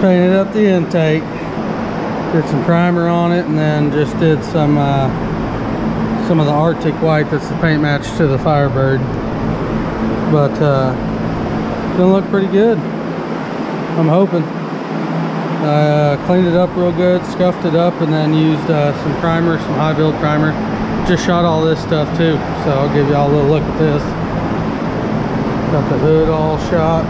painted up the intake, did some primer on it, and then just did some of the Arctic white. That's the paint match to the Firebird. But gonna look pretty good, I'm hoping. Cleaned it up real good, scuffed it up, and then used some primer, some high build primer. Just shot all this stuff too, so I'll give y'all a little look at this. Got the hood all shot.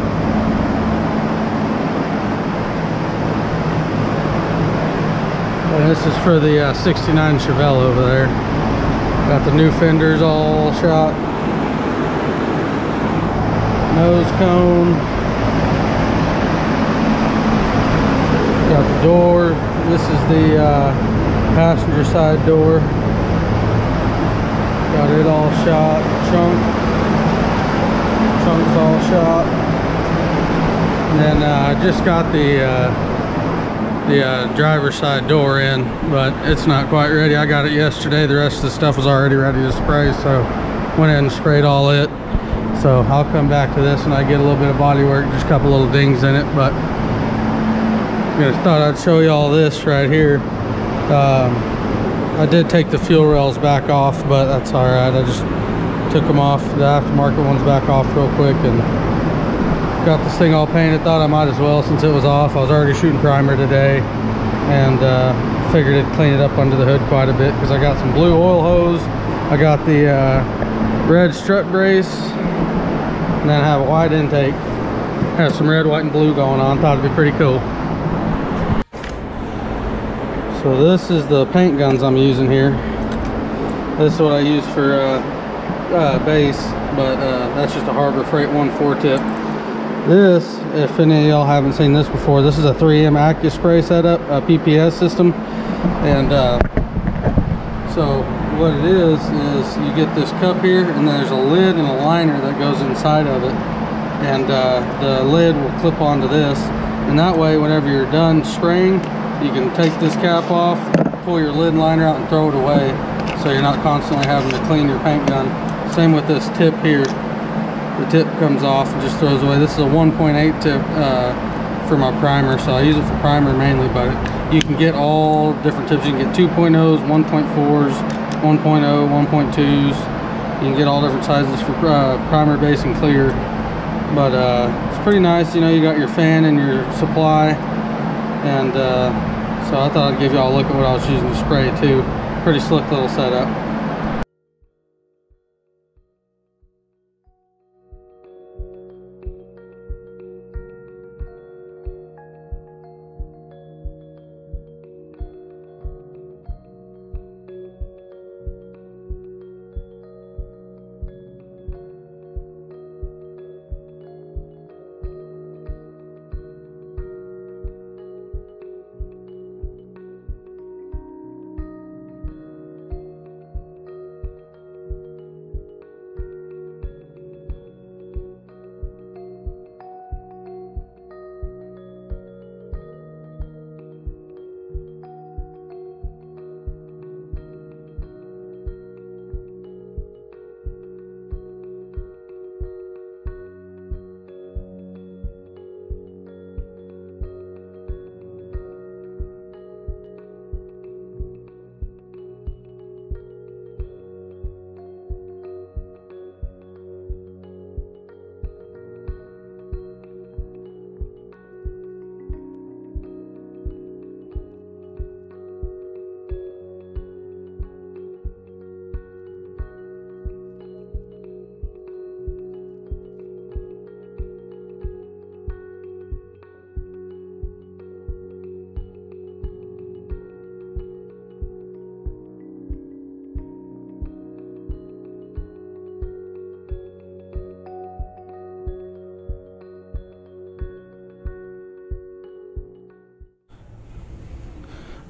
And this is for the 69 Chevelle over there. Got the new fenders all shot. Nose cone. Got the door. This is the passenger side door. Got it all shot. Trunk's all shot. And then I just got the driver's side door in, but it's not quite ready. I got it yesterday. The rest of the stuff was already ready to spray, so went in and sprayed all it. So I'll come back to this and I get a little bit of body work, just a couple little dings in it. But I thought I'd show you all this right here. I did take the fuel rails back off, but that's all right. I just took them off, the aftermarket ones back off real quick, and got this thing all painted. Thought I might as well since it was off. I was already shooting primer today, and figured it'd clean it up under the hood quite a bit, because I got some blue oil hose. I got the red strut brace, and then I have a white intake. Have some red, white, and blue going on. Thought it'd be pretty cool. So this is the paint guns I'm using here. This is what I use for base, but that's just a Harbor Freight 1/4 tip. This, if any of y'all haven't seen this before, this is a 3M AccuSpray setup, a PPS system. And so what it is you get this cup here, and there's a lid and a liner that goes inside of it. And the lid will clip onto this. And that way, whenever you're done spraying, you can take this cap off, pull your lid liner out, and throw it away, so you're not constantly having to clean your paint gun. Same with this tip here. The tip comes off and just throws away. This is a 1.8 tip for my primer, so I use it for primer mainly, but you can get all different tips. You can get 2.0s, 1.4s, 1.0, 1.2s. You can get all different sizes for primer, base, and clear. But it's pretty nice. You know, you got your fan and your supply, and so I thought I'd give y'all a look at what I was using to spray too. Pretty slick little setup.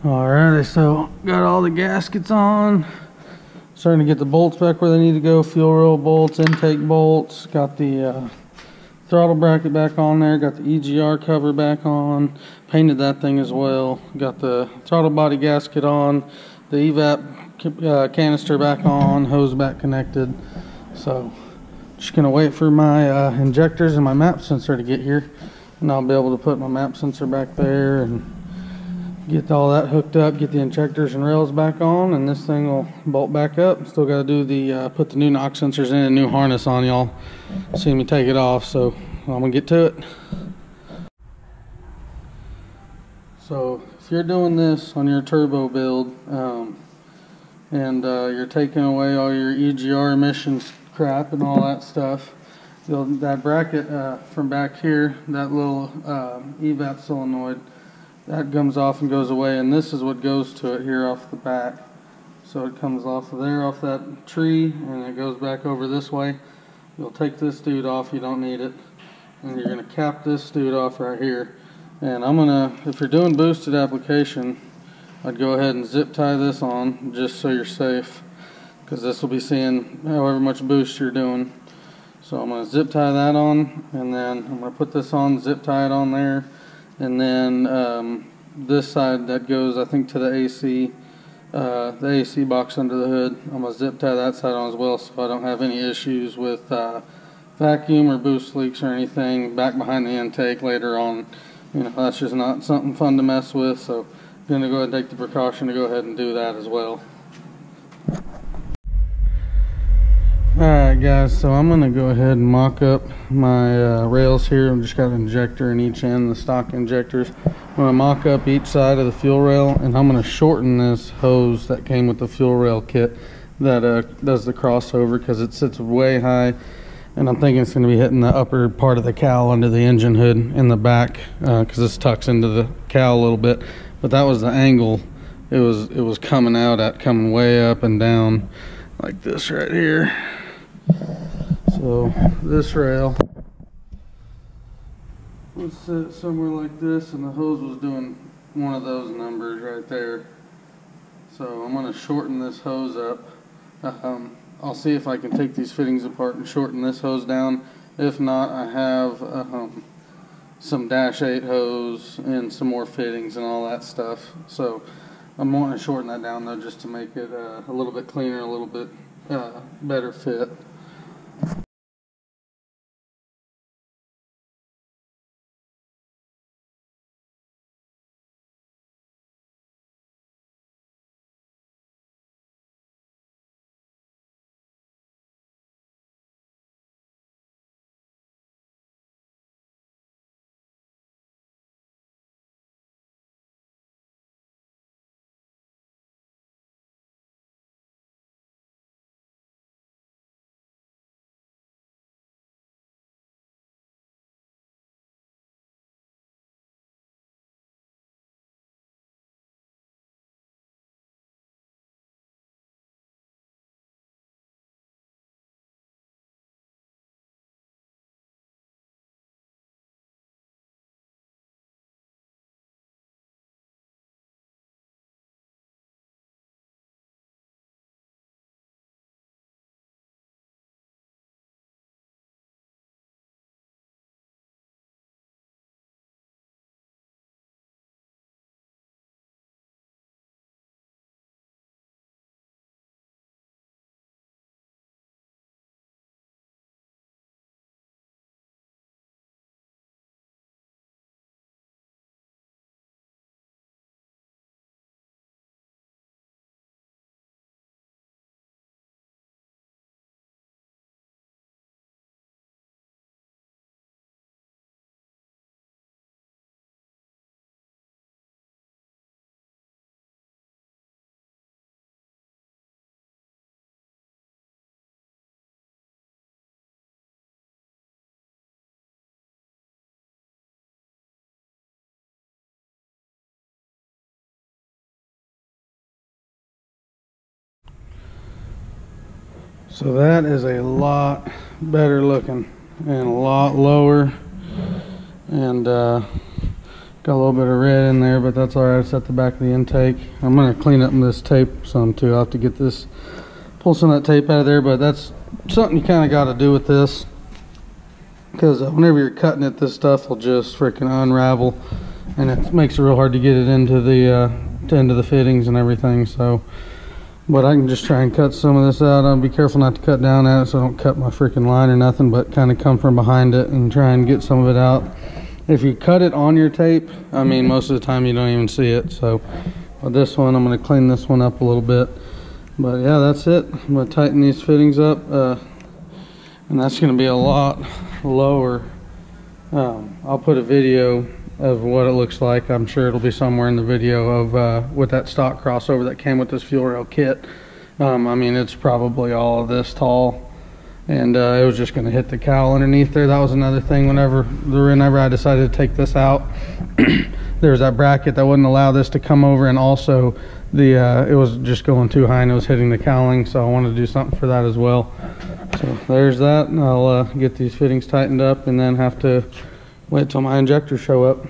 Alrighty, so got all the gaskets on. Starting to get the bolts back where they need to go. Fuel rail bolts, intake bolts. Got the throttle bracket back on there. Got the EGR cover back on. Painted that thing as well. Got the throttle body gasket on. The evap canister back on. Hose back connected. So just gonna wait for my injectors and my map sensor to get here, and I'll be able to put my map sensor back there and get all that hooked up, get the injectors and rails back on, and this thing will bolt back up. Still got to do the put the new knock sensors in, a new harness on. Y'all see me take it off, so I'm gonna get to it. So if you're doing this on your turbo build and you're taking away all your EGR emissions crap and all that stuff, that bracket from back here, that little evap solenoid, that comes off and goes away, and this is what goes to it here off the back. So it comes off of there, off that tree, and it goes back over this way. You'll take this dude off, you don't need it, and you're going to cap this dude off right here. And I'm gonna, if you're doing boosted application, I'd go ahead and zip tie this on just so you're safe, because this will be seeing however much boost you're doing. So I'm gonna zip tie that on, and then I'm gonna put this on, zip tie it on there, and then this side that goes, I think, to the AC box under the hood, I'm gonna zip tie that side on as well, so I don't have any issues with vacuum or boost leaks or anything back behind the intake later on. You know, that's just not something fun to mess with, so I'm going to go ahead and take the precaution to go ahead and do that as well. Alright guys, so I'm going to go ahead and mock up my rails here. I've just got an injector in each end, the stock injectors. I'm going to mock up each side of the fuel rail, and I'm going to shorten this hose that came with the fuel rail kit that does the crossover, because it sits way high. And I'm thinking it's going to be hitting the upper part of the cowl under the engine hood in the back, because this tucks into the cowl a little bit. But that was the angle it was coming out at, coming way up and down like this right here. So this rail would sit somewhere like this, and the hose was doing one of those numbers right there. So I'm going to shorten this hose up. I'll see if I can take these fittings apart and shorten this hose down. If not, I have some -8 hose and some more fittings and all that stuff. So I'm wanting to shorten that down though, just to make it a little bit cleaner, a little bit better fit. So that is a lot better looking and a lot lower, and got a little bit of red in there, but that's alright. It's at the back of the intake. I'm going to clean up this tape some too. I'll have to get this, pull some of that tape out of there, but that's something you kind of got to do with this, because whenever you're cutting it, this stuff will just freaking unravel, and it makes it real hard to get it into the fittings and everything. So, but I can just try and cut some of this out. I'll be careful not to cut down at it so I don't cut my freaking line or nothing, but kind of come from behind it and try and get some of it out. If you cut it on your tape, I mean, most of the time you don't even see it. So with this one, I'm going to clean this one up a little bit. But yeah, that's it. I'm going to tighten these fittings up, and that's going to be a lot lower. I'll put a video of what it looks like. I'm sure it'll be somewhere in the video of with that stock crossover that came with this fuel rail kit. I mean, it's probably all of this tall, and it was just going to hit the cowl underneath there. That was another thing. Whenever I decided to take this out, there was that bracket that wouldn't allow this to come over, and also it was just going too high and it was hitting the cowling, so I wanted to do something for that as well. So there's that. I'll get these fittings tightened up and then have to wait till my injectors show up.